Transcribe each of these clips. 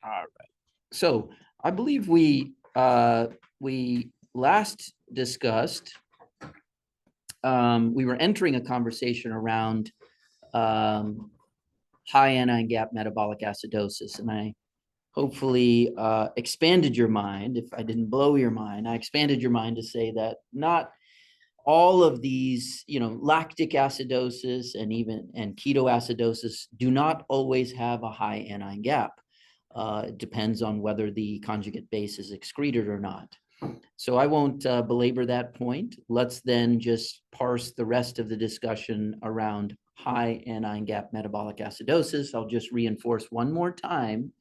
All right. So I believe we last discussed, we were entering a conversation around high anion gap metabolic acidosis, and I hopefully expanded your mind. If I didn't blow your mind, I expanded your mind to say that not all of these, lactic acidosis and ketoacidosis do not always have a high anion gap. It depends on whether the conjugate base is excreted or not. So I won't belabor that point. Let's then just parse the rest of the discussion around high anion gap metabolic acidosis. I'll just reinforce one more time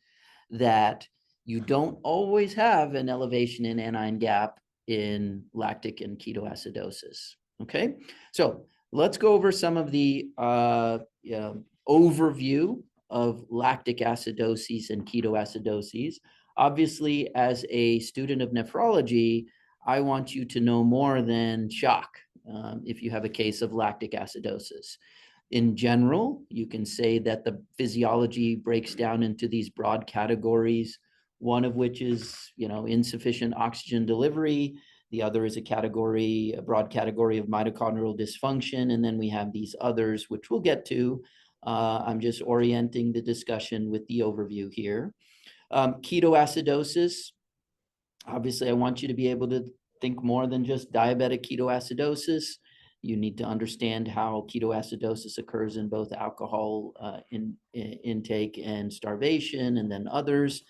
that you don't always have an elevation in anion gap in lactic and ketoacidosis. Okay, so let's go over some of the overview of lactic acidoses and ketoacidoses. Obviously, as a student of nephrology, I want you to know more than shock if you have a case of lactic acidosis. In general, you can say that the physiology breaks down into these broad categories, one of which is, insufficient oxygen delivery. The other is a broad category of mitochondrial dysfunction. And then we have these others, which we'll get to. I'm just orienting the discussion with the overview here. Ketoacidosis, obviously, I want you to be able to think more than just diabetic ketoacidosis. You need to understand how ketoacidosis occurs in both alcohol intake and starvation, and then others.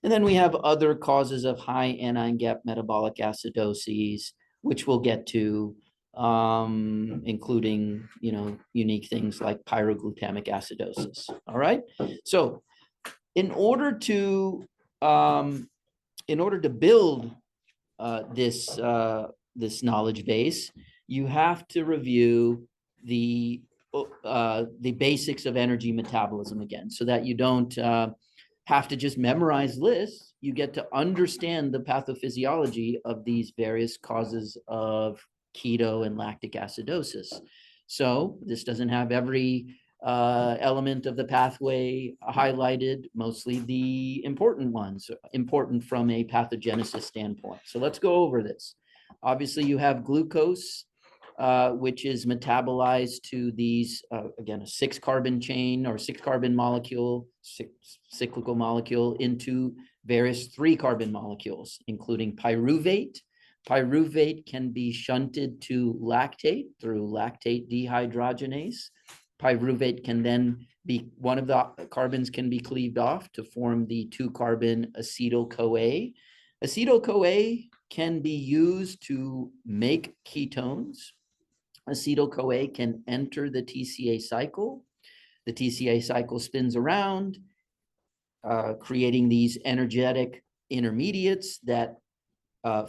And then we have other causes of high anion gap metabolic acidoses, which we'll get to, including, unique things like pyroglutamic acidosis. All right. So in order to build this knowledge base, you have to review the basics of energy metabolism again, so that you don't have to just memorize lists. You get to understand the pathophysiology of these various causes of keto and lactic acidosis. So this doesn't have every element of the pathway highlighted, mostly the important ones, important from a pathogenesis standpoint. So let's go over this. Obviously, you have glucose, which is metabolized to these, again, a 6-carbon chain or 6-carbon molecule, cyclical molecule, into various 3-carbon molecules, including pyruvate. Pyruvate can be shunted to lactate through lactate dehydrogenase. Pyruvate can then be, one of the carbons can be cleaved off to form the 2-carbon acetyl-CoA. Acetyl-CoA can be used to make ketones. Acetyl-CoA can enter the TCA cycle. The TCA cycle spins around, creating these energetic intermediates that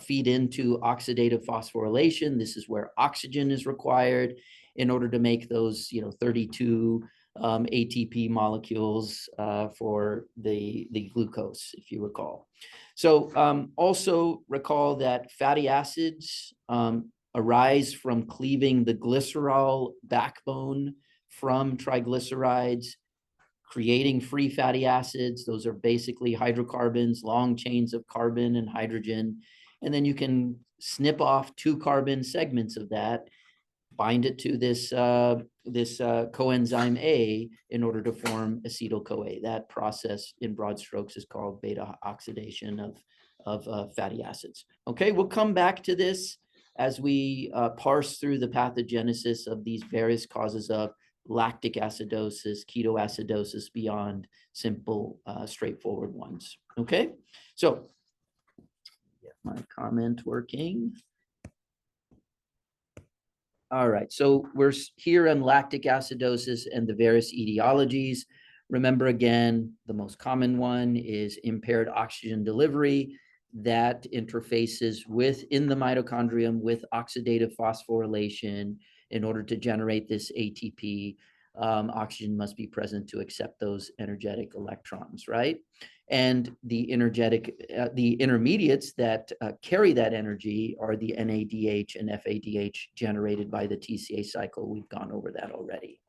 feed into oxidative phosphorylation. This is where oxygen is required in order to make those, 32 ATP molecules for the glucose, if you recall. So also recall that fatty acids arise from cleaving the glycerol backbone from triglycerides, creating free fatty acids. Those are basically hydrocarbons, long chains of carbon and hydrogen. And then you can snip off 2-carbon segments of that, bind it to this coenzyme A in order to form acetyl-CoA. That process in broad strokes is called beta oxidation of fatty acids. Okay, we'll come back to this as we parse through the pathogenesis of these various causes of lactic acidosis, ketoacidosis, beyond simple, straightforward ones. Okay, so get my comment working. All right, so we're here on lactic acidosis and the various etiologies. Remember, again, the most common one is impaired oxygen delivery that interfaces in the mitochondrium with oxidative phosphorylation. In order to generate this ATP, oxygen must be present to accept those energetic electrons, right? And the intermediates that carry that energy are the NADH and FADH generated by the TCA cycle. We've gone over that already.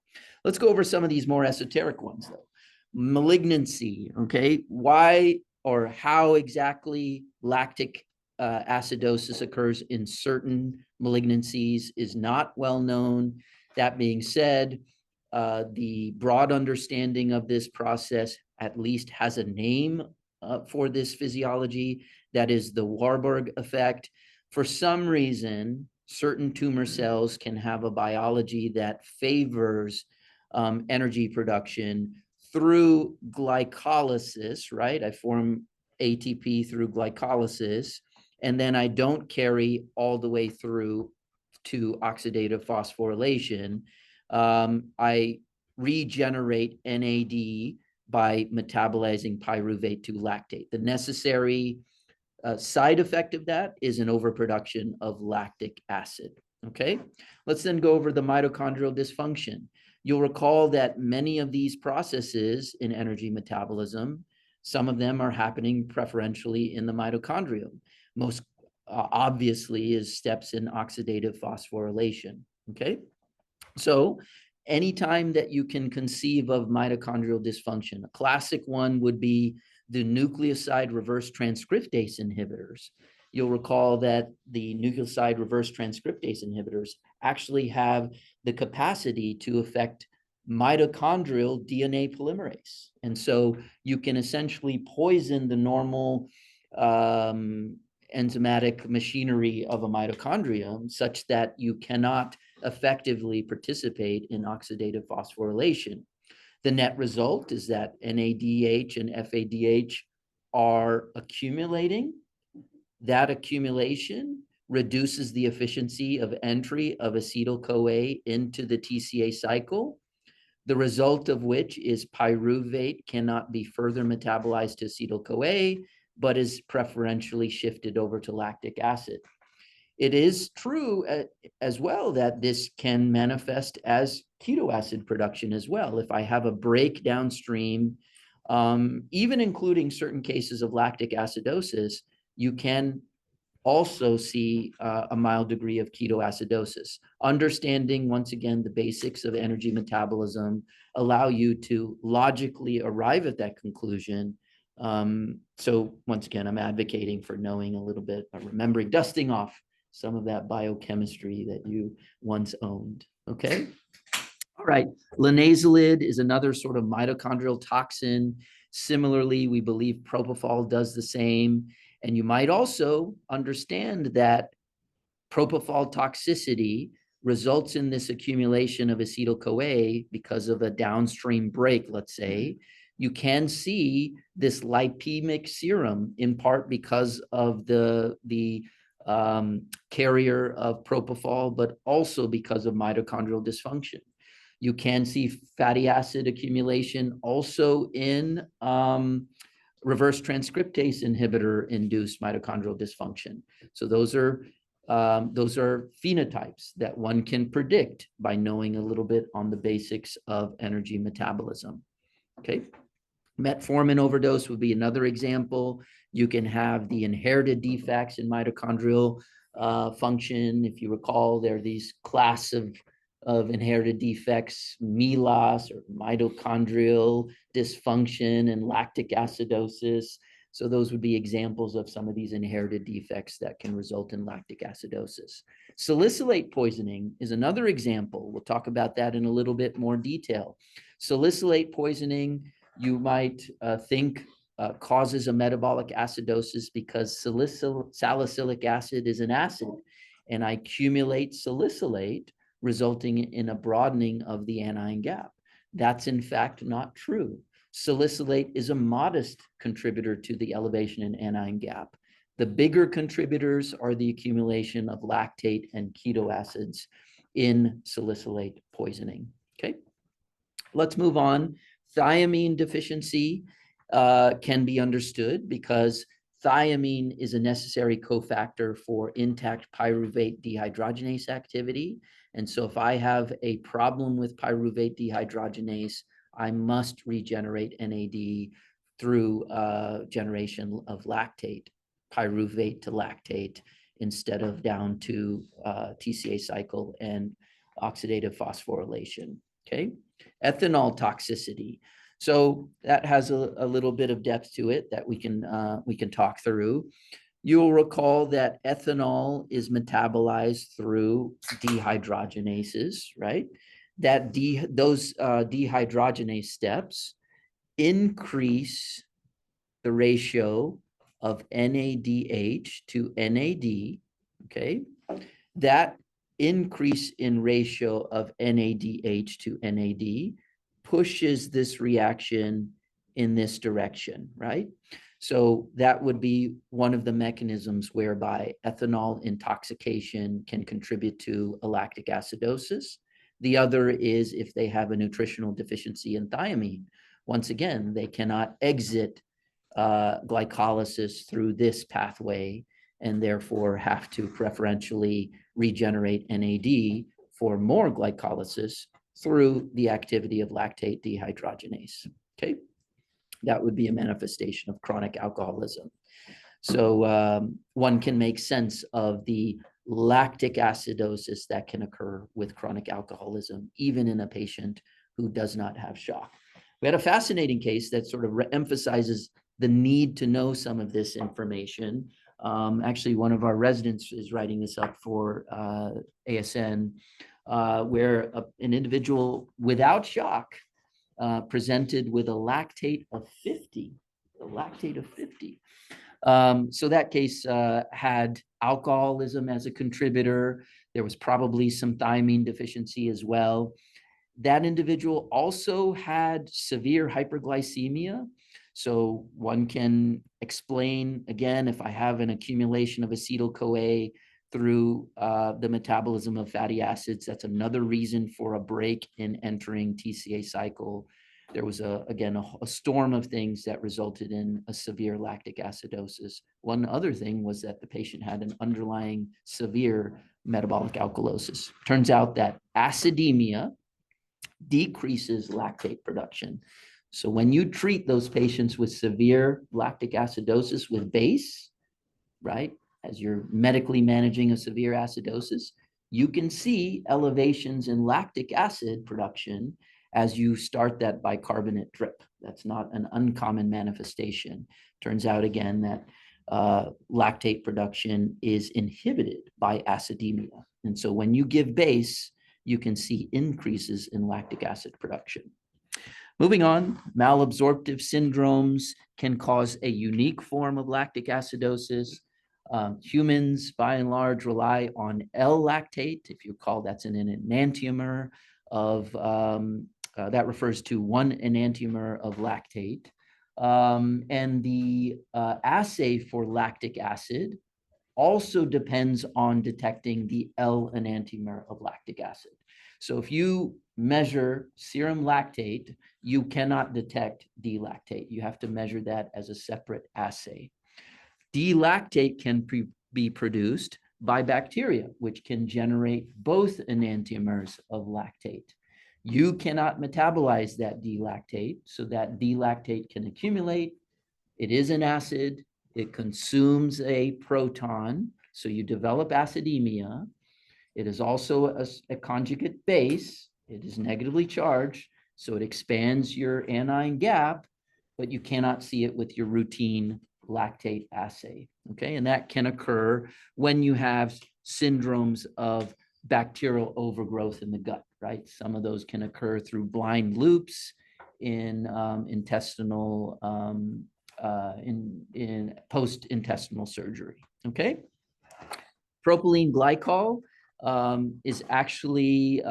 Let's go over some of these more esoteric ones, though. Malignancy, okay? Why or how exactly lactic acidosis occurs in certain malignancies is not well known. That being said, the broad understanding of this process at least has a name for this physiology, that is the Warburg effect. For some reason, certain tumor cells can have a biology that favors energy production through glycolysis, right? I form ATP through glycolysis, and then I don't carry all the way through to oxidative phosphorylation. I regenerate NAD by metabolizing pyruvate to lactate. The necessary side effect of that is an overproduction of lactic acid. Okay, let's then go over the mitochondrial dysfunction. You'll recall that many of these processes in energy metabolism, some of them are happening preferentially in the mitochondrium. Most obviously is steps in oxidative phosphorylation. Okay, so anytime that you can conceive of mitochondrial dysfunction, a classic one would be the nucleoside reverse transcriptase inhibitors. You'll recall that the nucleoside reverse transcriptase inhibitors actually have the capacity to affect mitochondrial DNA polymerase. And so you can essentially poison the normal enzymatic machinery of a mitochondrium such that you cannot effectively participate in oxidative phosphorylation. The net result is that NADH and FADH are accumulating. That accumulation reduces the efficiency of entry of acetyl-CoA into the TCA cycle, the result of which is pyruvate cannot be further metabolized to acetyl-CoA, but is preferentially shifted over to lactic acid. It is true as well that this can manifest as keto acid production as well. If I have a break downstream, even including certain cases of lactic acidosis, you can also see a mild degree of ketoacidosis. Understanding, once again, the basics of energy metabolism allow you to logically arrive at that conclusion. So once again, I'm advocating for knowing a little bit, remembering, dusting off some of that biochemistry that you once owned, okay? All right, linezolid is another sort of mitochondrial toxin. Similarly, we believe propofol does the same. And you might also understand that propofol toxicity results in this accumulation of acetyl-CoA because of a downstream break, let's say. You can see this lipemic serum in part because of the carrier of propofol, but also because of mitochondrial dysfunction. You can see fatty acid accumulation also in reverse transcriptase inhibitor induced mitochondrial dysfunction. So those are phenotypes that one can predict by knowing a little bit on the basics of energy metabolism. Okay, metformin overdose would be another example. You can have the inherited defects in mitochondrial function. If you recall, there are these class of inherited defects, MELAS or mitochondrial dysfunction and lactic acidosis. So those would be examples of some of these inherited defects that can result in lactic acidosis. Salicylate poisoning is another example. We'll talk about that in a little bit more detail. Salicylate poisoning, you might think causes a metabolic acidosis because salicylic acid is an acid, and I accumulate salicylate, resulting in a broadening of the anion gap. That's in fact not true. Salicylate is a modest contributor to the elevation in anion gap. The bigger contributors are the accumulation of lactate and keto acids in salicylate poisoning. Okay, let's move on. Thiamine deficiency can be understood because thiamine is a necessary cofactor for intact pyruvate dehydrogenase activity. And so if I have a problem with pyruvate dehydrogenase, I must regenerate NAD through generation of lactate, pyruvate to lactate, instead of down to TCA cycle and oxidative phosphorylation, okay? Ethanol toxicity. So that has a little bit of depth to it that we can talk through. You'll recall that ethanol is metabolized through dehydrogenases, right? Those dehydrogenase steps increase the ratio of NADH to NAD, okay? That increase in ratio of NADH to NAD pushes this reaction in this direction, right? So that would be one of the mechanisms whereby ethanol intoxication can contribute to a lactic acidosis. The other is if they have a nutritional deficiency in thiamine. Once again, they cannot exit glycolysis through this pathway and therefore have to preferentially regenerate NAD for more glycolysis through the activity of lactate dehydrogenase. Okay, that would be a manifestation of chronic alcoholism. So one can make sense of the lactic acidosis that can occur with chronic alcoholism, even in a patient who does not have shock. We had a fascinating case that sort of emphasizes the need to know some of this information. Actually, one of our residents is writing this up for ASN, where an individual without shock presented with a lactate of 50, So that case had alcoholism as a contributor. There was probably some thiamine deficiency as well. That individual also had severe hyperglycemia. So one can explain, again, if I have an accumulation of acetyl-CoA through the metabolism of fatty acids, that's another reason for a break in entering TCA cycle. There was, again, a storm of things that resulted in a severe lactic acidosis. One other thing was that the patient had an underlying severe metabolic alkalosis. Turns out that acidemia decreases lactate production. So when you treat those patients with severe lactic acidosis with BACE, right, as you're medically managing a severe acidosis, you can see elevations in lactic acid production as you start that bicarbonate drip. That's not an uncommon manifestation. Turns out, again, that lactate production is inhibited by acidemia. And so when you give BACE, you can see increases in lactic acid production. Moving on, malabsorptive syndromes can cause a unique form of lactic acidosis. Humans, by and large, rely on L-lactate. If you recall, that's an enantiomer of, that refers to one enantiomer of lactate. And the assay for lactic acid also depends on detecting the L enantiomer of lactic acid. So if you measure serum lactate, you cannot detect D-lactate. You have to measure that as a separate assay. D-lactate can be produced by bacteria, which can generate both enantiomers of lactate. You cannot metabolize that D-lactate, so that D-lactate can accumulate. It is an acid. It consumes a proton, so you develop acidemia. It is also a conjugate base. It is negatively charged, so it expands your anion gap, but you cannot see it with your routine lactate assay, okay? And that can occur when you have syndromes of bacterial overgrowth in the gut, right? Some of those can occur through blind loops in intestinal, in post-intestinal surgery, okay? Propylene glycol is actually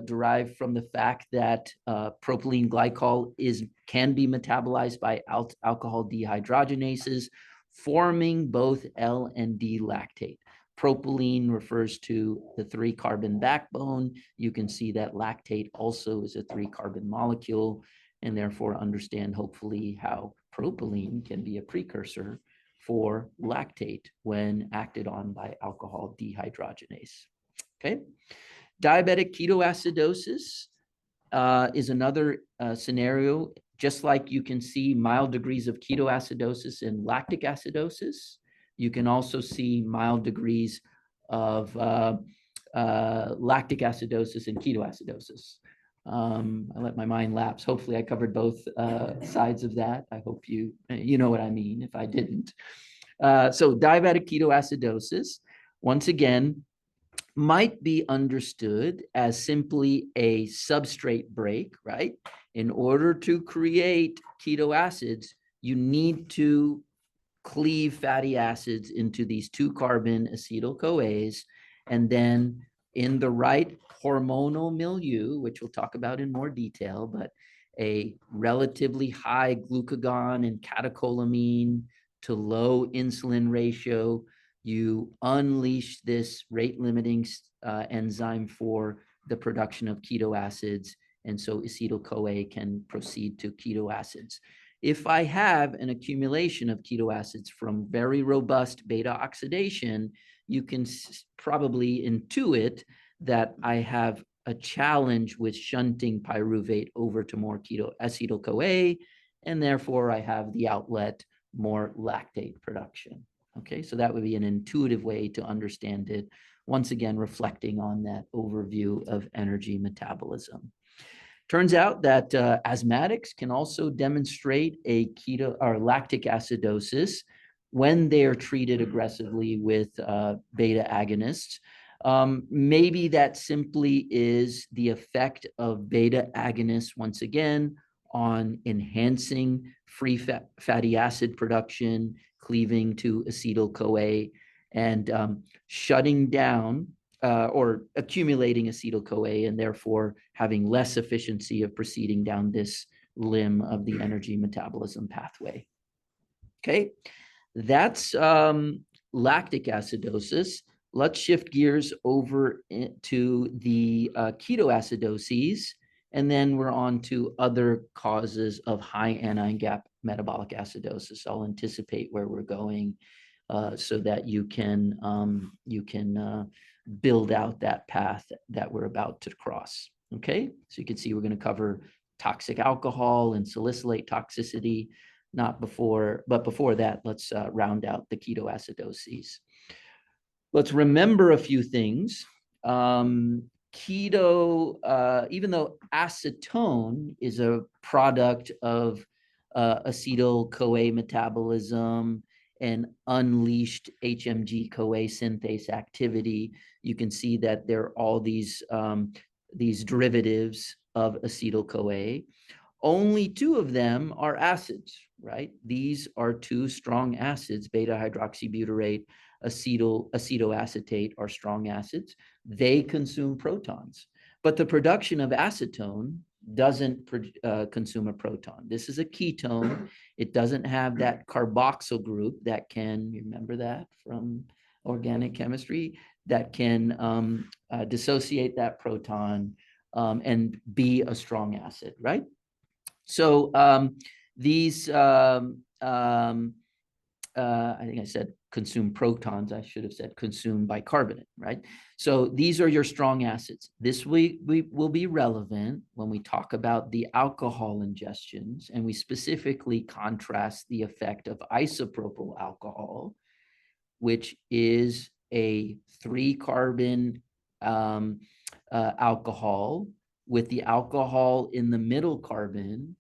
derived from the fact that propylene glycol can be metabolized by alcohol dehydrogenases, forming both L and D lactate. Propylene refers to the 3-carbon backbone. You can see that lactate also is a 3-carbon molecule, and therefore understand hopefully how propylene can be a precursor for lactate when acted on by alcohol dehydrogenase. Okay, diabetic ketoacidosis is another scenario. Just like you can see mild degrees of ketoacidosis in lactic acidosis, you can also see mild degrees of lactic acidosis and ketoacidosis. I let my mind lapse. Hopefully I covered both sides of that. I hope you know what I mean if I didn't. So diabetic ketoacidosis, once again, might be understood as simply a substrate break, right? In order to create keto acids, you need to cleave fatty acids into these 2-carbon acetyl-CoAs, and then in the right hormonal milieu, which we'll talk about in more detail, but a relatively high glucagon and catecholamine to low insulin ratio, you unleash this rate-limiting enzyme for the production of keto acids, and so acetyl-CoA can proceed to keto acids. If I have an accumulation of keto acids from very robust beta oxidation, you can probably intuit that I have a challenge with shunting pyruvate over to more keto acetyl-CoA, and therefore I have the outlet more lactate production. Okay, so that would be an intuitive way to understand it. Once again, reflecting on that overview of energy metabolism. Turns out that asthmatics can also demonstrate a keto or lactic acidosis when they are treated aggressively with beta agonists. Maybe that simply is the effect of beta agonists, once again, on enhancing free fatty acid production, cleaving to acetyl-CoA, and shutting down or accumulating acetyl-CoA, and therefore having less efficiency of proceeding down this limb of the energy metabolism pathway. Okay, that's lactic acidosis. Let's shift gears over to the ketoacidoses, and then we're on to other causes of high anion gap metabolic acidosis. I'll anticipate where we're going so that you can build out that path that we're about to cross. Okay, so you can see we're going to cover toxic alcohol and salicylate toxicity, but before that, let's round out the ketoacidoses. Let's remember a few things. Keto, even though acetone is a product of acetyl-CoA metabolism and unleashed HMG-CoA synthase activity, you can see that there are all these derivatives of acetyl-CoA. Only 2 of them are acids, right? These are 2 strong acids, beta-hydroxybutyrate, acetoacetate are strong acids. They consume protons, but the production of acetone doesn't consume a proton. This is a ketone. It doesn't have that carboxyl group that can, you remember that from organic chemistry, that can dissociate that proton and be a strong acid, right? So these, I think I said consume protons. I should have said consume bicarbonate, right? So these are your strong acids. This we will be relevant when we talk about the alcohol ingestions, and we specifically contrast the effect of isopropyl alcohol, which is a 3-carbon alcohol with the alcohol in the middle carbon,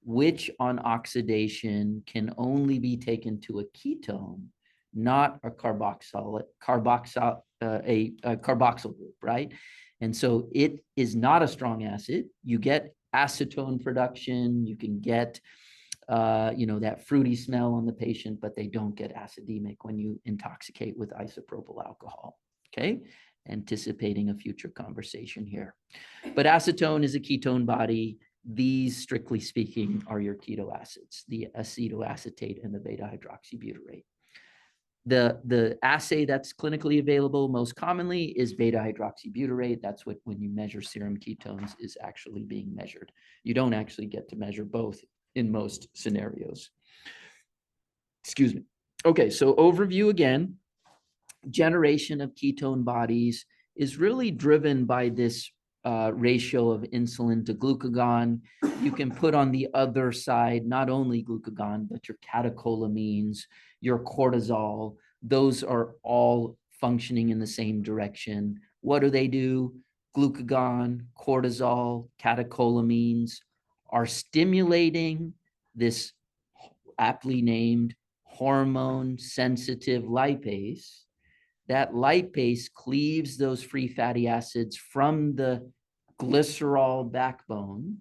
which on oxidation can only be taken to a ketone, not a carboxyl group, right? And so it is not a strong acid. You get acetone production, you can get that fruity smell on the patient, but they don't get acidemic when you intoxicate with isopropyl alcohol. Okay, anticipating a future conversation here. But acetone is a ketone body. These, strictly speaking, are your keto acids, the acetoacetate and the beta-hydroxybutyrate. The assay that's clinically available most commonly is beta-hydroxybutyrate. That's what, when you measure serum ketones, is actually being measured. You don't actually get to measure both in most scenarios. Excuse me. Okay, so overview again. Generation of ketone bodies is really driven by this ratio of insulin to glucagon. You can put on the other side not only glucagon, but your catecholamines, your cortisol. Those are all functioning in the same direction. What do? glucagon, cortisol, catecholamines are stimulating this aptly named hormone sensitive lipase. That lipase cleaves those free fatty acids from the glycerol backbone,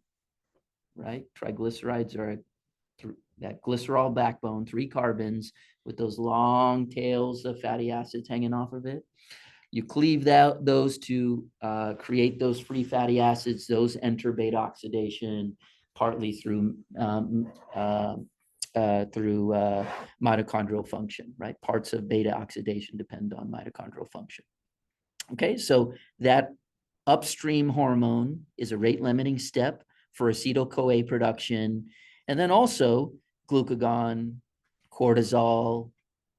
right? Triglycerides are that glycerol backbone, 3 carbons with those long tails of fatty acids hanging off of it. You cleave those to create those free fatty acids. Those enter beta oxidation partly through mitochondrial function, right? Parts of beta oxidation depend on mitochondrial function. Okay, so that upstream hormone is a rate limiting step for acetyl-CoA production. And then also glucagon, cortisol,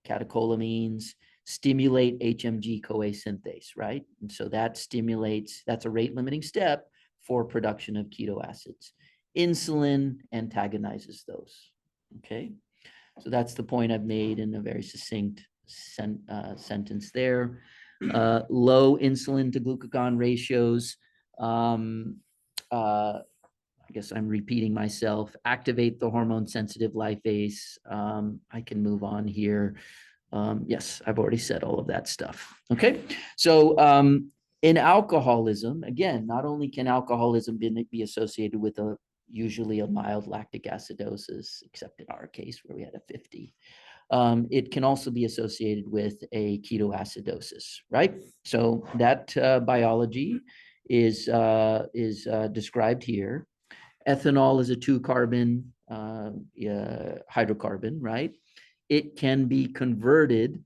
catecholamines stimulate HMG-CoA synthase, right? And so that stimulates, that's a rate limiting step for production of keto acids. Insulin antagonizes those, okay? So that's the point I've made in a very succinct sentence there. Low insulin to glucagon ratios, I guess I'm repeating myself, activate the hormone sensitive lipase. I can move on here. Yes, I've already said all of that stuff. Okay, so in alcoholism, again, not only can alcoholism be associated with usually a mild lactic acidosis, except in our case where we had a 50. It can also be associated with a ketoacidosis, right? So that biology is described here. Ethanol is a 2-carbon hydrocarbon, right? It can be converted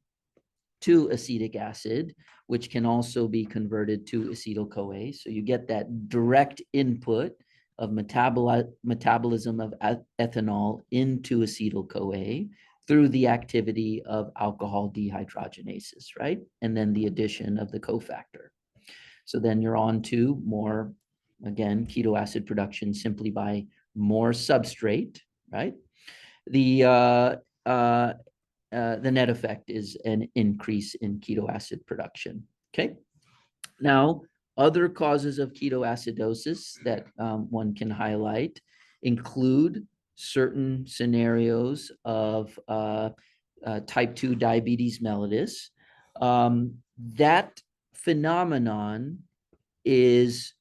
to acetic acid, which can also be converted to acetyl-CoA. So you get that direct input of metabolism of ethanol into acetyl-CoA through the activity of alcohol dehydrogenases, right? And then the addition of the cofactor. So then you're on to more, again, keto acid production simply by more substrate, right? The net effect is an increase in keto acid production, okay? Now, other causes of ketoacidosis that one can highlight include certain scenarios of type 2 diabetes mellitus. That phenomenon is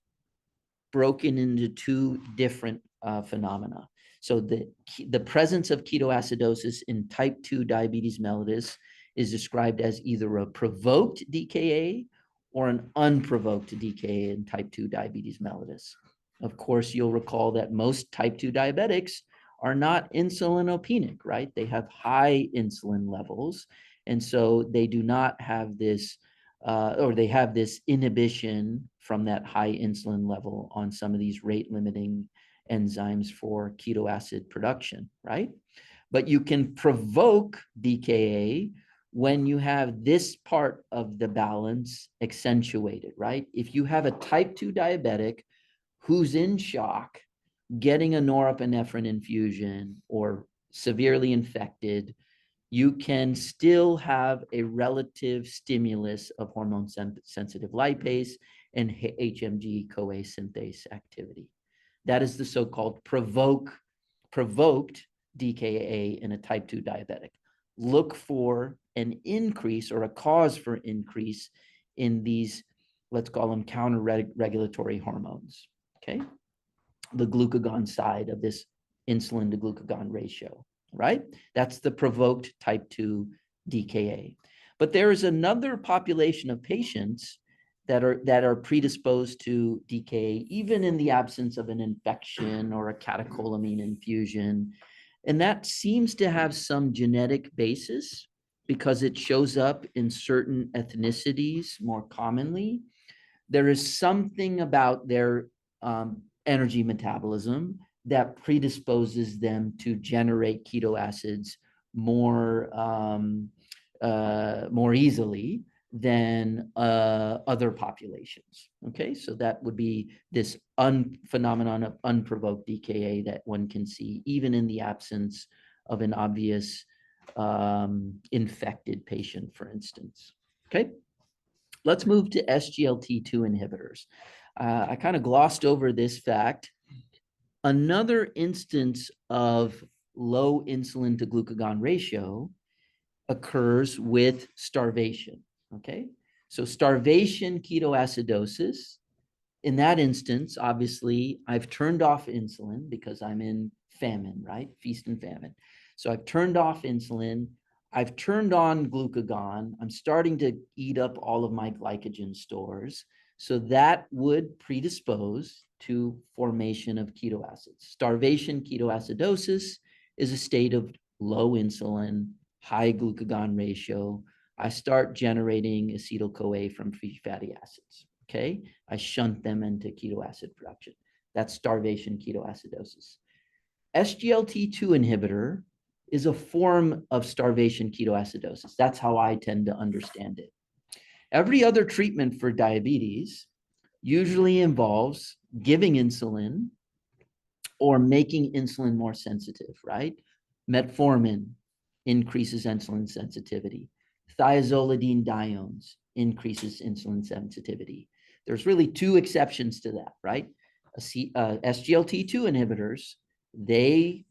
broken into 2 different phenomena. So the presence of ketoacidosis in type 2 diabetes mellitus is described as either a provoked DKA or an unprovoked DKA in type 2 diabetes mellitus. Of course, you'll recall that most type 2 diabetics are not insulinopenic, right? They have high insulin levels, and so they do not have this, or they have this inhibition from that high insulin level on some of these rate-limiting enzymes for keto acid production, right? But you can provoke DKA when you have this part of the balance accentuated, right? If you have a type 2 diabetic who's in shock, getting a norepinephrine infusion or severely infected, you can still have a relative stimulus of hormone sensitive lipase and HMG-CoA synthase activity. That is the so-called provoked DKA in a type 2 diabetic. Look for an increase or a cause for increase in these, let's call them counter-regulatory hormones, okay? The glucagon side of this insulin to glucagon ratio, right? That's the provoked type 2 DKA. But there is another population of patients that are predisposed to DKA, even in the absence of an infection or a catecholamine infusion. And that seems to have some genetic basis because it shows up in certain ethnicities more commonly. There is something about their energy metabolism that predisposes them to generate keto acids more easily than other populations. Okay, so that would be this phenomenon of unprovoked DKA that one can see even in the absence of an obvious infected patient, for instance. Okay, Let's move to SGLT2 inhibitors. I kind of glossed over this fact. Another instance of low insulin to glucagon ratio occurs with starvation, okay? So starvation ketoacidosis, in that instance, obviously, I've turned off insulin because I'm in famine, right? Feast and famine. So I've turned off insulin. I've turned on glucagon. I'm starting to eat up all of my glycogen stores. So that would predispose to formation of ketoacids. Starvation ketoacidosis is a state of low insulin, high glucagon ratio. I start generating acetyl-CoA from free fatty acids, okay? I shunt them into ketoacid production. That's starvation ketoacidosis. SGLT2 inhibitor is a form of starvation ketoacidosis. That's how I tend to understand it. Every other treatment for diabetes usually involves giving insulin or making insulin more sensitive, right? Metformin increases insulin sensitivity. Thiazolidine diones increases insulin sensitivity. There's really two exceptions to that, right? SGLT2 inhibitors, they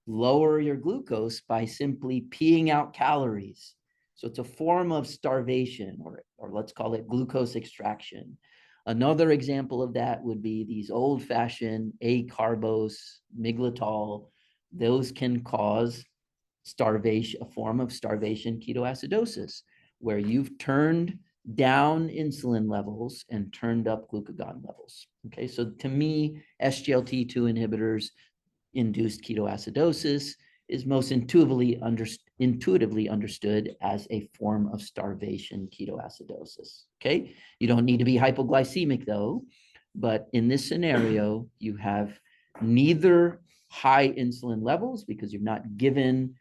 lower your glucose by simply peeing out calories. So it's a form of starvation, or let's call it glucose extraction. Another example of that would be these old-fashioned acarbose, miglatol. Those can cause starvation, a form of starvation ketoacidosis, where you've turned down insulin levels and turned up glucagon levels. Okay, so to me, SGLT2 inhibitors induced ketoacidosis is most intuitively understood as a form of starvation ketoacidosis. Okay, you don't need to be hypoglycemic though, but in this scenario, you have neither high insulin levels because you've not given,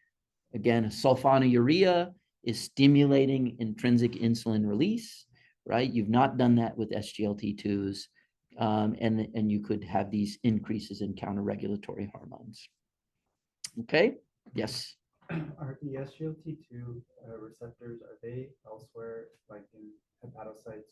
again, sulfonylurea is stimulating intrinsic insulin release, right? You've not done that with SGLT2s. And you could have these increases in counter-regulatory hormones. Okay, yes. Are the SGLT2 receptors, are they elsewhere, like in hepatocytes?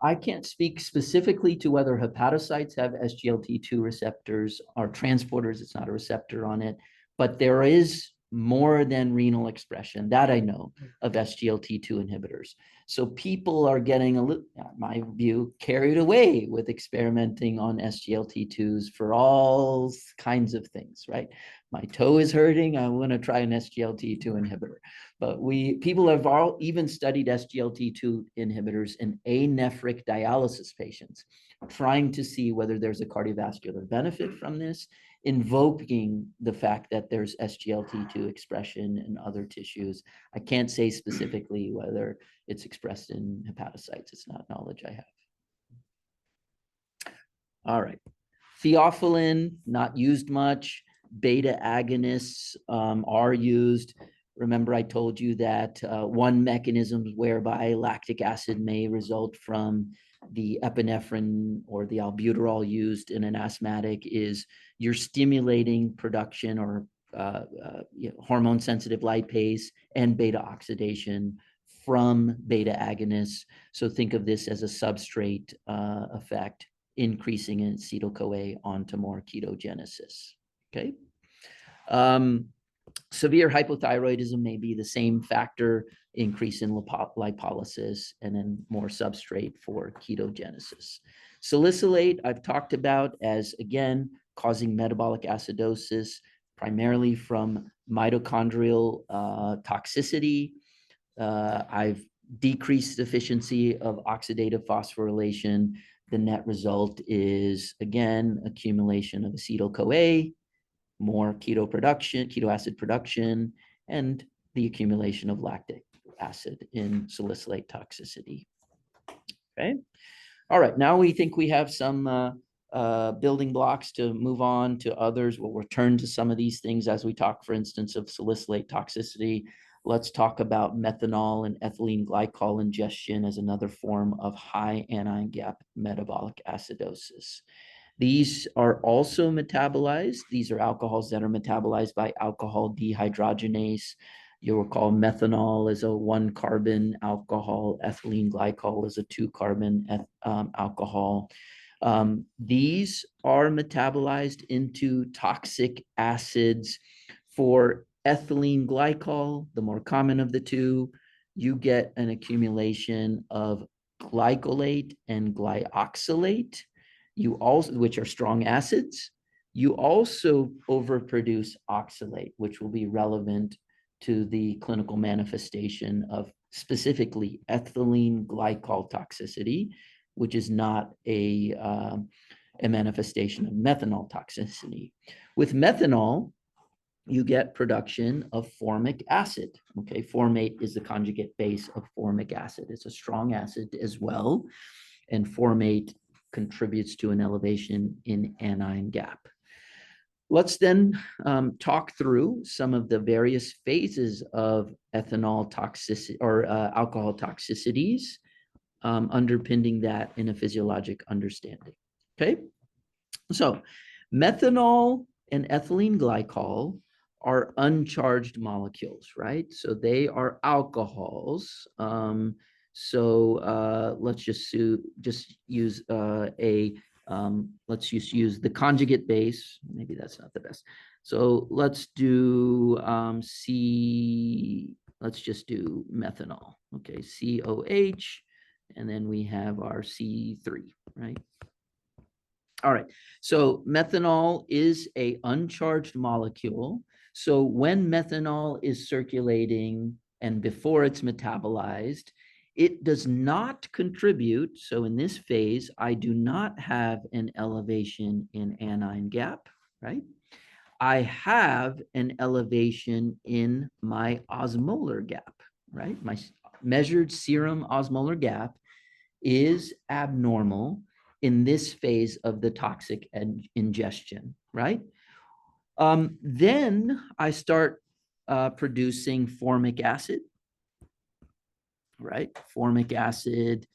I can't speak specifically to whether hepatocytes have SGLT2 receptors or transporters. It's not a receptor on it, but there is more than renal expression, that I know, of SGLT2 inhibitors. So people are getting, my view, carried away with experimenting on SGLT2s for all kinds of things, right? My toe is hurting, I want to try an SGLT2 inhibitor. But people have all even studied SGLT2 inhibitors in anephric dialysis patients, trying to see whether there's a cardiovascular benefit from this, invoking the fact that there's SGLT2 expression in other tissues. I can't say specifically whether it's expressed in hepatocytes. It's not knowledge I have. All right. Theophylline, not used much. Beta agonists are used. Remember, I told you that one mechanism whereby lactic acid may result from the epinephrine or the albuterol used in an asthmatic is you're stimulating production or hormone-sensitive lipase and beta oxidation from beta agonists. So think of this as a substrate effect, increasing in acetyl-CoA onto more ketogenesis. Okay. Severe hypothyroidism may be the same factor, increase in lipolysis, and then more substrate for ketogenesis. Salicylate, I've talked about as, again, causing metabolic acidosis, primarily from mitochondrial toxicity. I've decreased efficiency of oxidative phosphorylation. The net result is, again, accumulation of acetyl-CoA, more keto acid production, and the accumulation of lactic acid in salicylate toxicity. Okay. All right. Now we think we have some building blocks to move on to others. We'll return to some of these things as we talk, for instance, of salicylate toxicity. Let's talk about methanol and ethylene glycol ingestion as another form of high anion gap metabolic acidosis. These are also metabolized. These are alcohols that are metabolized by alcohol dehydrogenase. You'll recall methanol is a 1-carbon alcohol, ethylene glycol is a 2-carbon alcohol. These are metabolized into toxic acids. For ethylene glycol, the more common of the two, you get an accumulation of glycolate and glyoxylate, which are strong acids. You also overproduce oxalate, which will be relevant to the clinical manifestation of specifically ethylene glycol toxicity, which is not a manifestation of methanol toxicity. With methanol, you get production of formic acid. Okay, formate is the conjugate base of formic acid. It's a strong acid as well, and formate contributes to an elevation in anion gap. Let's then talk through some of the various phases of ethanol toxicity or alcohol toxicities, underpinning that in a physiologic understanding. Okay, so methanol and ethylene glycol are uncharged molecules, right? So they are alcohols. Let's just use let's just use the conjugate base. Maybe that's not the best. So let's do let's just do methanol. Okay, COH, and then we have our C3, right? All right, so methanol is an uncharged molecule. So when methanol is circulating and before it's metabolized, it does not contribute. So in this phase, I do not have an elevation in anion gap, right? I have an elevation in my osmolar gap, right? My measured serum osmolar gap is abnormal in this phase of the toxic ingestion, right? Then I start producing formic acid, right? Formic acid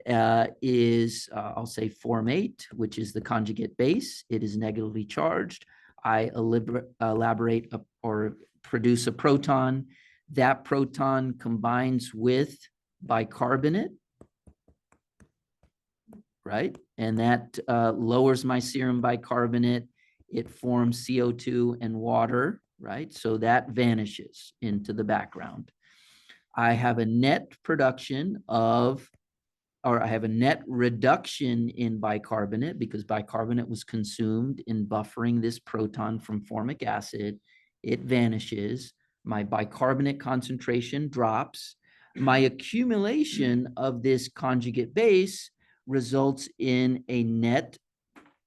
is, I'll say formate, which is the conjugate base. It is negatively charged. I elaborate or produce a proton. That proton combines with bicarbonate, right? And that lowers my serum bicarbonate. It forms CO2 and water, right? So that vanishes into the background. I have a net production of, or I have a net reduction in bicarbonate because bicarbonate was consumed in buffering this proton from formic acid. It vanishes. My bicarbonate concentration drops. My accumulation of this conjugate base results in a net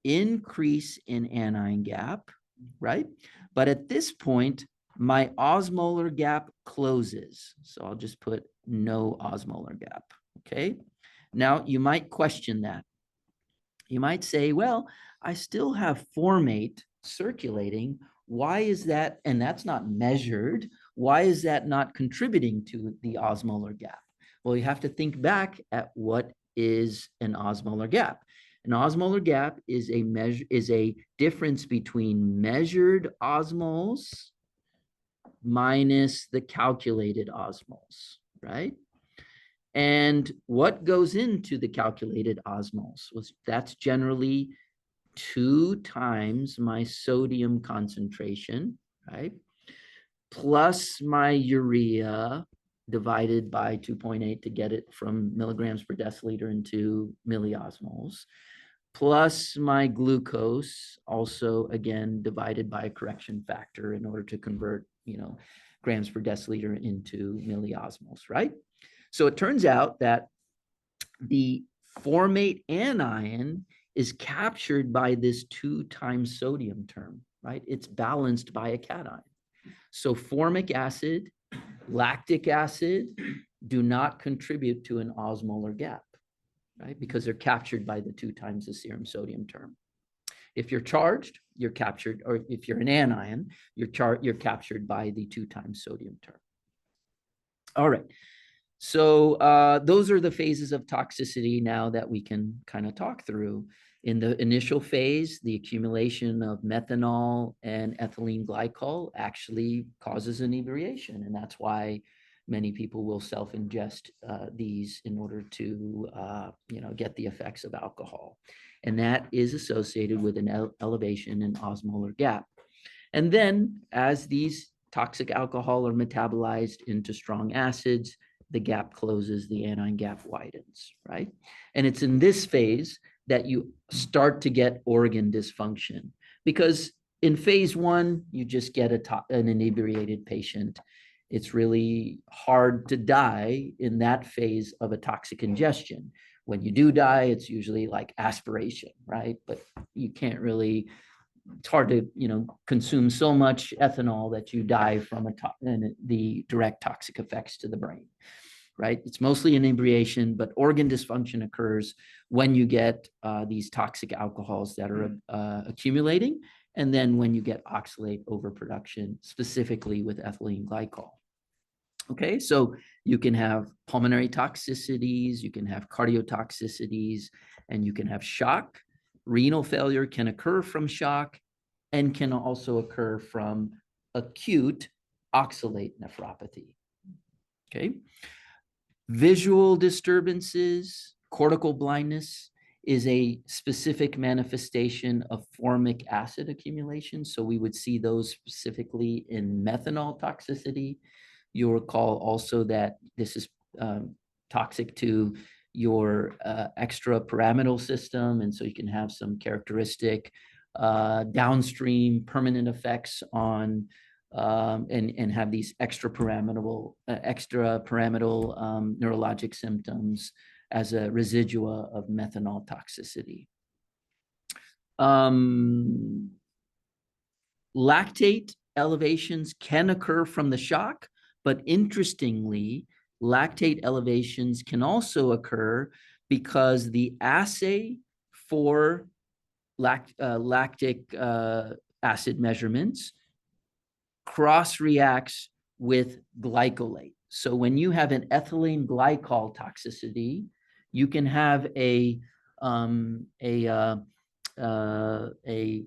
increase in anion gap, right? But at this point, my osmolar gap closes. So I'll just put no osmolar gap, okay? Now, you might question that. You might say, well, I still have formate circulating. Why is that? And that's not measured. Why is that not contributing to the osmolar gap? Well, you have to think back at what is an osmolar gap. An osmolar gap is a difference between measured osmoles minus the calculated osmoles, right? And what goes into the calculated osmoles? That's generally 2 times my sodium concentration, right? Plus my urea divided by 2.8 to get it from milligrams per deciliter into milliosmoles, plus my glucose, also again divided by a correction factor in order to convert, grams per deciliter into milliosmoles, right? So it turns out that the formate anion is captured by this 2 times sodium term, right? It's balanced by a cation. So formic acid, lactic acid do not contribute to an osmolar gap, right? Because they're captured by the 2 times the serum sodium term. If you're charged, you're captured, or if you're an anion, you're captured by the 2 times sodium term. All right. So those are the phases of toxicity now that we can kind of talk through. In the initial phase, the accumulation of methanol and ethylene glycol actually causes inebriation, and that's why many people will self-ingest these in order to get the effects of alcohol. And that is associated with an elevation in osmolar gap. And then as these toxic alcohol are metabolized into strong acids, the gap closes, the anion gap widens, right? And it's in this phase that you start to get organ dysfunction, because in phase one, you just get an inebriated patient. It's really hard to die in that phase of a toxic ingestion. When you do die, it's usually like aspiration, right? But you can't really, it's hard to consume so much ethanol that you die from the direct toxic effects to the brain, right? It's mostly inebriation, but organ dysfunction occurs when you get these toxic alcohols that are accumulating, and then when you get oxalate overproduction, specifically with ethylene glycol. Okay, so you can have pulmonary toxicities, you can have cardiotoxicities, and you can have shock. Renal failure can occur from shock and can also occur from acute oxalate nephropathy. Okay. Visual disturbances, cortical blindness is a specific manifestation of formic acid accumulation. So we would see those specifically in methanol toxicity. You'll recall also that this is toxic to your extrapyramidal system. And so you can have some characteristic downstream permanent effects on and have these extrapyramidal neurologic symptoms as a residua of methanol toxicity. Lactate elevations can occur from the shock, but interestingly, lactate elevations can also occur because the assay for lactic acid measurements cross-reacts with glycolate. So when you have an ethylene glycol toxicity, you can have a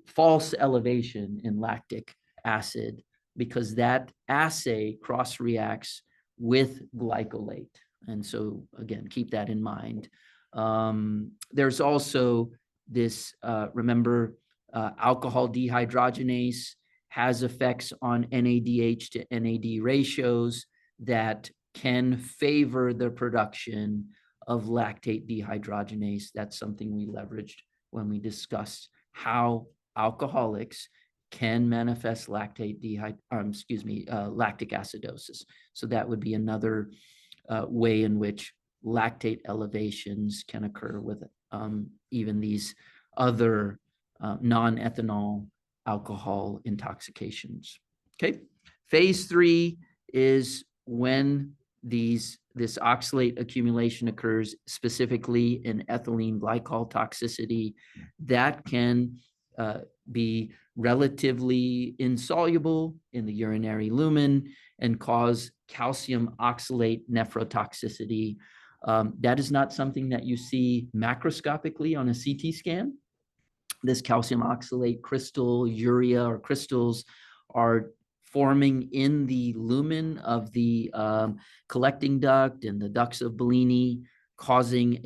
false elevation in lactic acid because that assay cross-reacts with glycolate. And so again, keep that in mind. There's also this, remember, alcohol dehydrogenase has effects on NADH to NAD ratios that can favor the production of lactate dehydrogenase. That's something we leveraged when we discussed how alcoholics can manifest lactic acidosis. So that would be another way in which lactate elevations can occur with even these other non-ethanol alcohol intoxications. Okay, phase 3 is when this oxalate accumulation occurs, specifically in ethylene glycol toxicity. That can be relatively insoluble in the urinary lumen and cause calcium oxalate nephrotoxicity. That is not something that you see macroscopically on a CT scan. This calcium oxalate crystal, urea, or crystals are forming in the lumen of the collecting duct and the ducts of Bellini, causing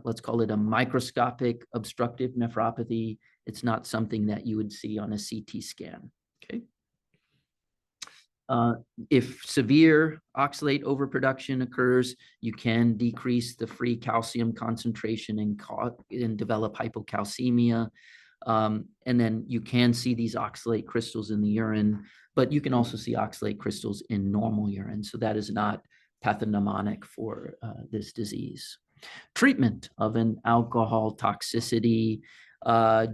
let's call it a microscopic obstructive nephropathy. It's not something that you would see on a CT scan, okay? If severe oxalate overproduction occurs, you can decrease the free calcium concentration and develop hypocalcemia. And then you can see these oxalate crystals in the urine, but you can also see oxalate crystals in normal urine. So that is not pathognomonic for this disease. Treatment of an alcohol toxicity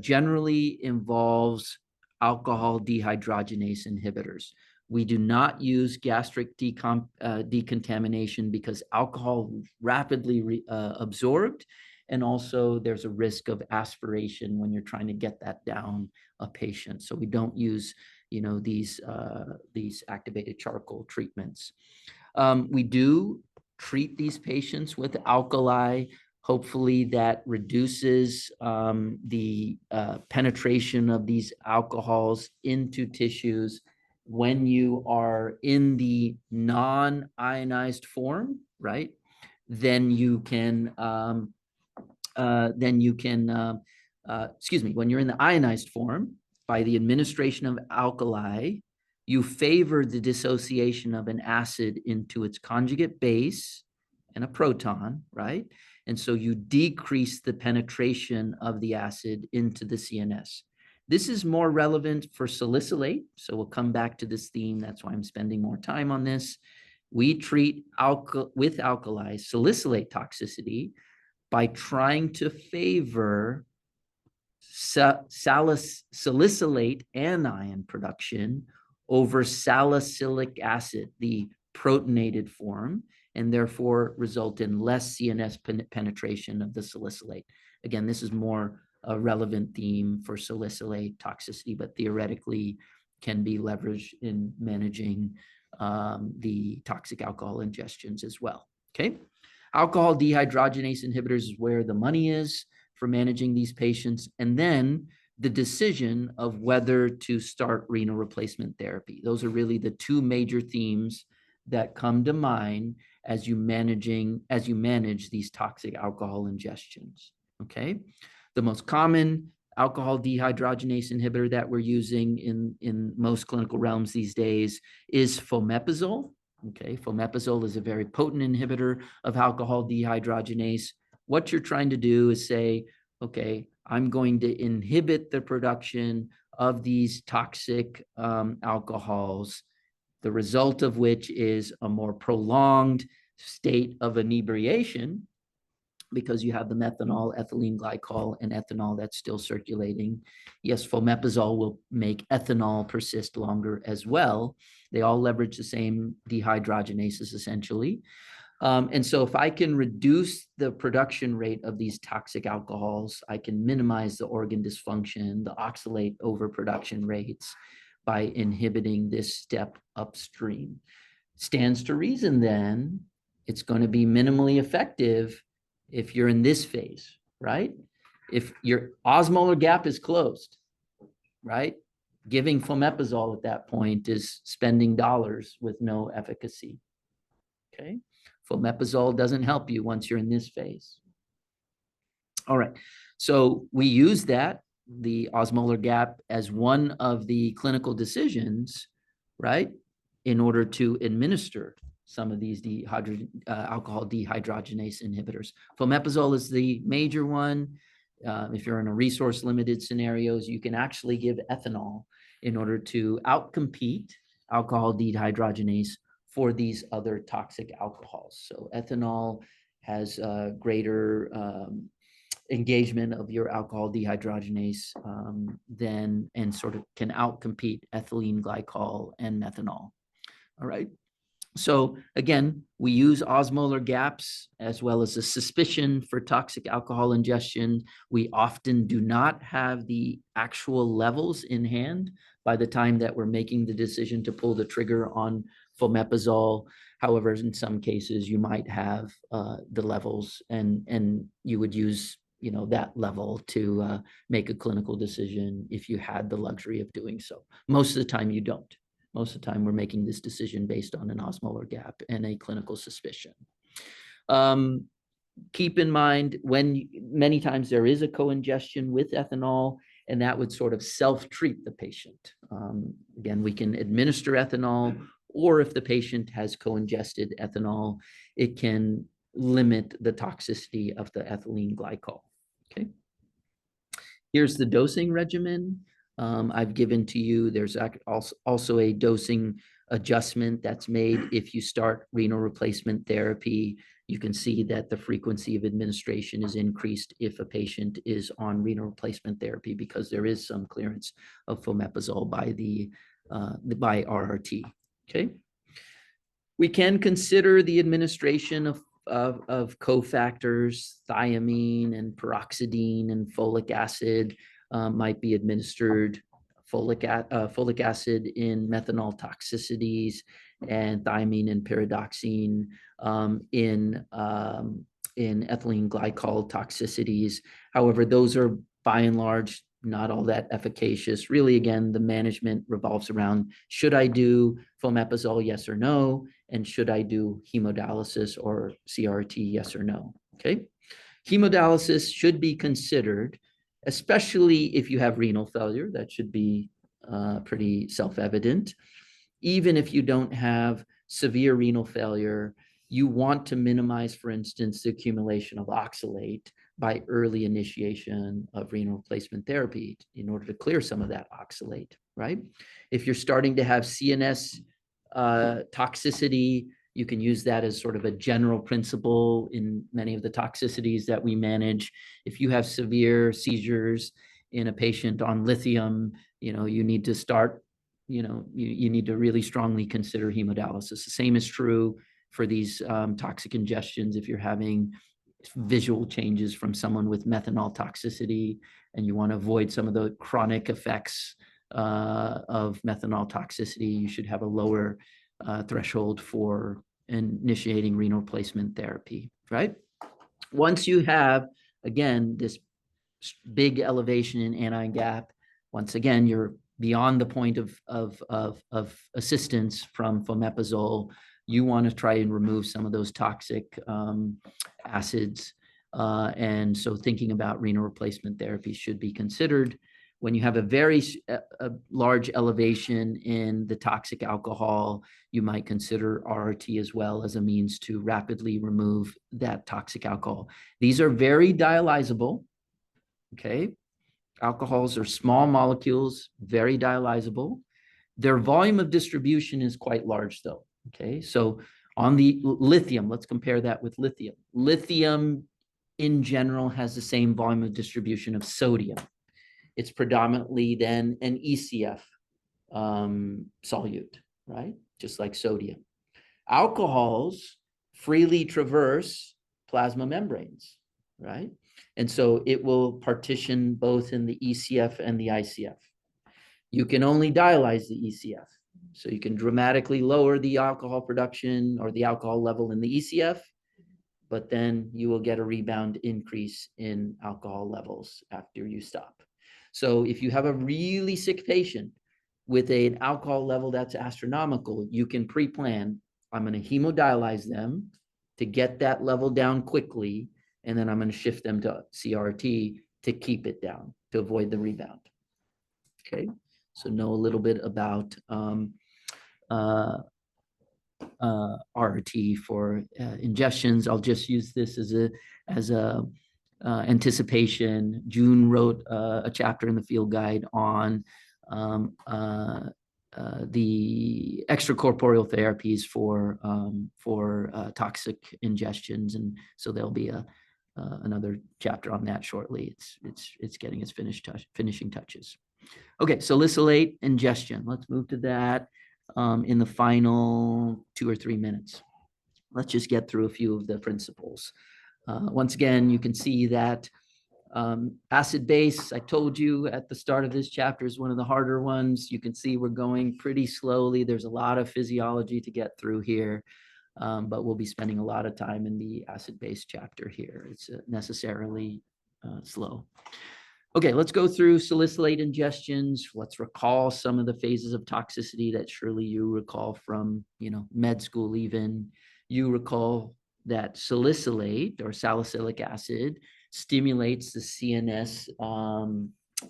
generally involves alcohol dehydrogenase inhibitors. We do not use gastric decontamination because alcohol rapidly absorbed, and also there's a risk of aspiration when you're trying to get that down a patient. So we don't use, these activated charcoal treatments. We do treat these patients with alkali Hopefully that reduces the penetration of these alcohols into tissues when you are in the non-ionized form, right? Then you can, excuse me, when you're in the ionized form, by the administration of alkali, you favor the dissociation of an acid into its conjugate base and a proton, right? And so you decrease the penetration of the acid into the CNS. This is more relevant for salicylate. So we'll come back to this theme. That's why I'm spending more time on this. We treat with alkali salicylate toxicity by trying to favor salicylate anion production over salicylic acid, the protonated form, and therefore result in less CNS penetration of the salicylate. Again, this is more a relevant theme for salicylate toxicity, but theoretically can be leveraged in managing the toxic alcohol ingestions as well. Okay. Alcohol dehydrogenase inhibitors is where the money is for managing these patients. And then the decision of whether to start renal replacement therapy. Those are really the two major themes that come to mind as you manage these toxic alcohol ingestions. Okay. The most common alcohol dehydrogenase inhibitor that we're using in most clinical realms these days is fomepizole. Okay, fomepizole is a very potent inhibitor of alcohol dehydrogenase. What you're trying to do is say, okay, I'm going to inhibit the production of these toxic alcohols, the result of which is a more prolonged state of inebriation, because you have the methanol, ethylene glycol, and ethanol that's still circulating. Yes, fomepizole will make ethanol persist longer as well. They all leverage the same dehydrogenases essentially. And so if I can reduce the production rate of these toxic alcohols, I can minimize the organ dysfunction, the oxalate overproduction rates by inhibiting this step upstream. Stands to reason then, it's going to be minimally effective if you're in this phase, right? If your osmolar gap is closed, right? Giving fomepizole at that point is spending dollars with no efficacy. Okay. Fomepizole doesn't help you once you're in this phase. All right. So we use that, the osmolar gap, as one of the clinical decisions, right, in order to administer some of these alcohol dehydrogenase inhibitors. Fomepizole is the major one. If you're in a resource-limited scenarios, you can actually give ethanol in order to outcompete alcohol dehydrogenase for these other toxic alcohols. So ethanol has greater engagement of your alcohol dehydrogenase and sort of can outcompete ethylene glycol and methanol. All right. So again, we use osmolar gaps as well as a suspicion for toxic alcohol ingestion. We often do not have the actual levels in hand by the time that we're making the decision to pull the trigger on fomepizole. However, in some cases, you might have the levels and you would use that level to make a clinical decision if you had the luxury of doing so. Most of the time you don't. Most of the time we're making this decision based on an osmolar gap and a clinical suspicion. Keep in mind many times there is a co-ingestion with ethanol, and that would sort of self-treat the patient. Again, we can administer ethanol, or if the patient has co-ingested ethanol, it can limit the toxicity of the ethylene glycol. Okay. Here's the dosing regimen I've given to you. There's also a dosing adjustment that's made if you start renal replacement therapy. You can see that the frequency of administration is increased if a patient is on renal replacement therapy, because there is some clearance of fomepizole by RRT. Okay. We can consider the administration of cofactors, thiamine and peroxidine and folic acid might be administered. Folic acid in methanol toxicities, and thiamine and pyridoxine in in ethylene glycol toxicities. However, those are by and large not all that efficacious. Really, again, the management revolves around, should I do fomepizole, yes or no? And should I do hemodialysis or CRT, yes or no? Okay. Hemodialysis should be considered, especially if you have renal failure. That should be pretty self-evident. Even if you don't have severe renal failure, you want to minimize, for instance, the accumulation of oxalate by early initiation of renal replacement therapy in order to clear some of that oxalate, right? If you're starting to have CNS toxicity, you can use that as sort of a general principle in many of the toxicities that we manage. If you have severe seizures in a patient on lithium, you need to start, you need to really strongly consider hemodialysis. The same is true for these toxic ingestions. If you're having visual changes from someone with methanol toxicity and you want to avoid some of the chronic effects of methanol toxicity, you should have a lower threshold for initiating renal replacement therapy, right? Once you have, again, this big elevation in anion gap, once again, you're beyond the point of assistance from fomepizole. You want to try and remove some of those toxic acids. And so thinking about renal replacement therapy should be considered. When you have a very large elevation in the toxic alcohol, you might consider RRT as well as a means to rapidly remove that toxic alcohol. These are very dialyzable, okay? Alcohols are small molecules, very dialyzable. Their volume of distribution is quite large though, okay? So on the lithium, let's compare that with lithium. Lithium in general has the same volume of distribution of sodium. It's predominantly then an ECF solute, right? Just like sodium. Alcohols freely traverse plasma membranes, right? And so it will partition both in the ECF and the ICF. You can only dialyze the ECF. So you can dramatically lower the alcohol production or the alcohol level in the ECF, but then you will get a rebound increase in alcohol levels after you stop. So if you have a really sick patient with an alcohol level that's astronomical, you can pre-plan, I'm going to hemodialyze them to get that level down quickly, and then I'm going to shift them to CRT to keep it down, to avoid the rebound. Okay, so know a little bit about RRT for ingestions. I'll just use this as a anticipation. June wrote a chapter in the field guide on the extracorporeal therapies for toxic ingestions, and so there'll be another chapter on that shortly. It's getting its finishing touches. Okay, salicylate ingestion. Let's move to that in the final 2 or 3 minutes. Let's just get through a few of the principles. Once again, you can see that acid base, I told you at the start of this chapter, is one of the harder ones. You can see we're going pretty slowly. There's a lot of physiology to get through here, but we'll be spending a lot of time in the acid base chapter here. It's necessarily slow. Okay, let's go through salicylate ingestions. Let's recall some of the phases of toxicity that surely you recall from, med school even. You recall that salicylate or salicylic acid stimulates the CNS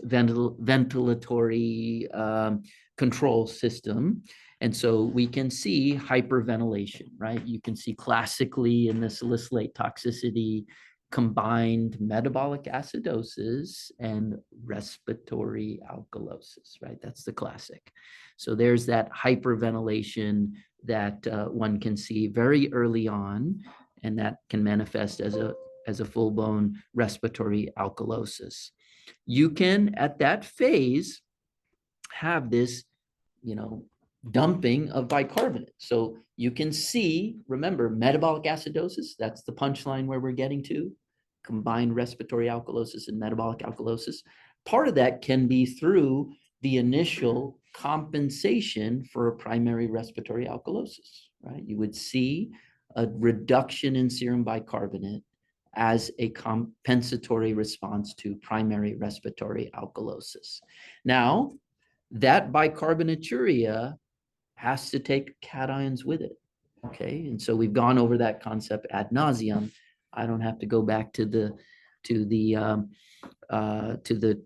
ventilatory control system. And so we can see hyperventilation, right? You can see classically in the salicylate toxicity combined metabolic acidosis and respiratory alkalosis, right? That's the classic. So there's that hyperventilation that one can see very early on, and that can manifest as a full-blown respiratory alkalosis. You can, at that phase, have this, dumping of bicarbonate. So you can see, remember, metabolic acidosis, that's the punchline where we're getting to, combined respiratory alkalosis and metabolic alkalosis. Part of that can be through the initial compensation for a primary respiratory alkalosis, right? You would see a reduction in serum bicarbonate as a compensatory response to primary respiratory alkalosis. Now, that bicarbonaturia has to take cations with it. Okay, and so we've gone over that concept ad nauseum. I don't have to go back to the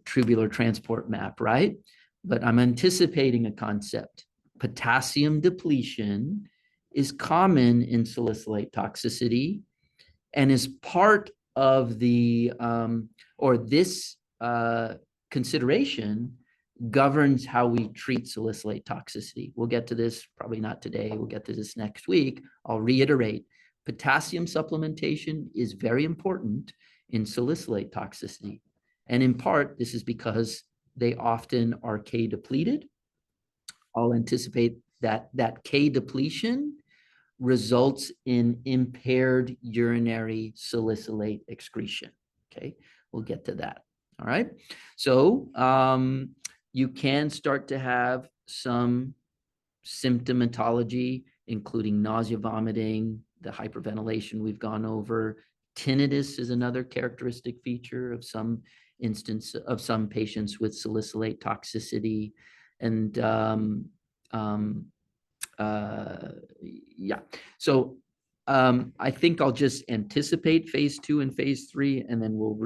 tubular transport map, right? But I'm anticipating a concept. Potassium depletion is common in salicylate toxicity and is part of the or this consideration governs how we treat salicylate toxicity. We'll get to this, probably not today. We'll get to this next week. I'll reiterate, potassium supplementation is very important in salicylate toxicity. And in part, this is because they often are K depleted. I'll anticipate that K depletion results in impaired urinary salicylate excretion. Okay, we'll get to that. All right. So you can start to have some symptomatology, including nausea, vomiting, the hyperventilation we've gone over. Tinnitus is another characteristic feature of some patients with salicylate toxicity. And yeah, so I think I'll just anticipate phase 2 and phase 3, and then we'll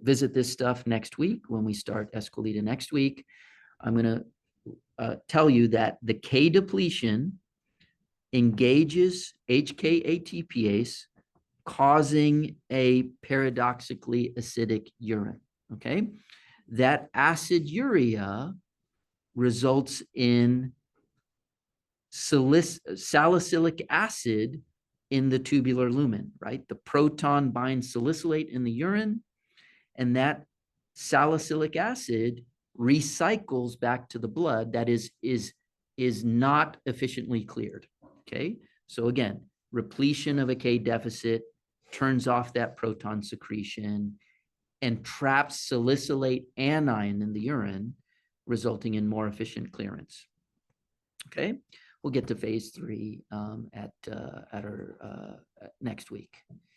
visit this stuff next week when we start Escolita next week. I'm going to tell you that the K depletion engages HK ATPase, causing a paradoxically acidic urine. Okay, that aciduria results in salicylic acid in the tubular lumen, right? The proton binds salicylate in the urine, and that salicylic acid recycles back to the blood that is not efficiently cleared. Okay, so again, repletion of a K deficit turns off that proton secretion and traps salicylate anion in the urine, resulting in more efficient clearance. Okay, we'll get to phase 3 at our next week.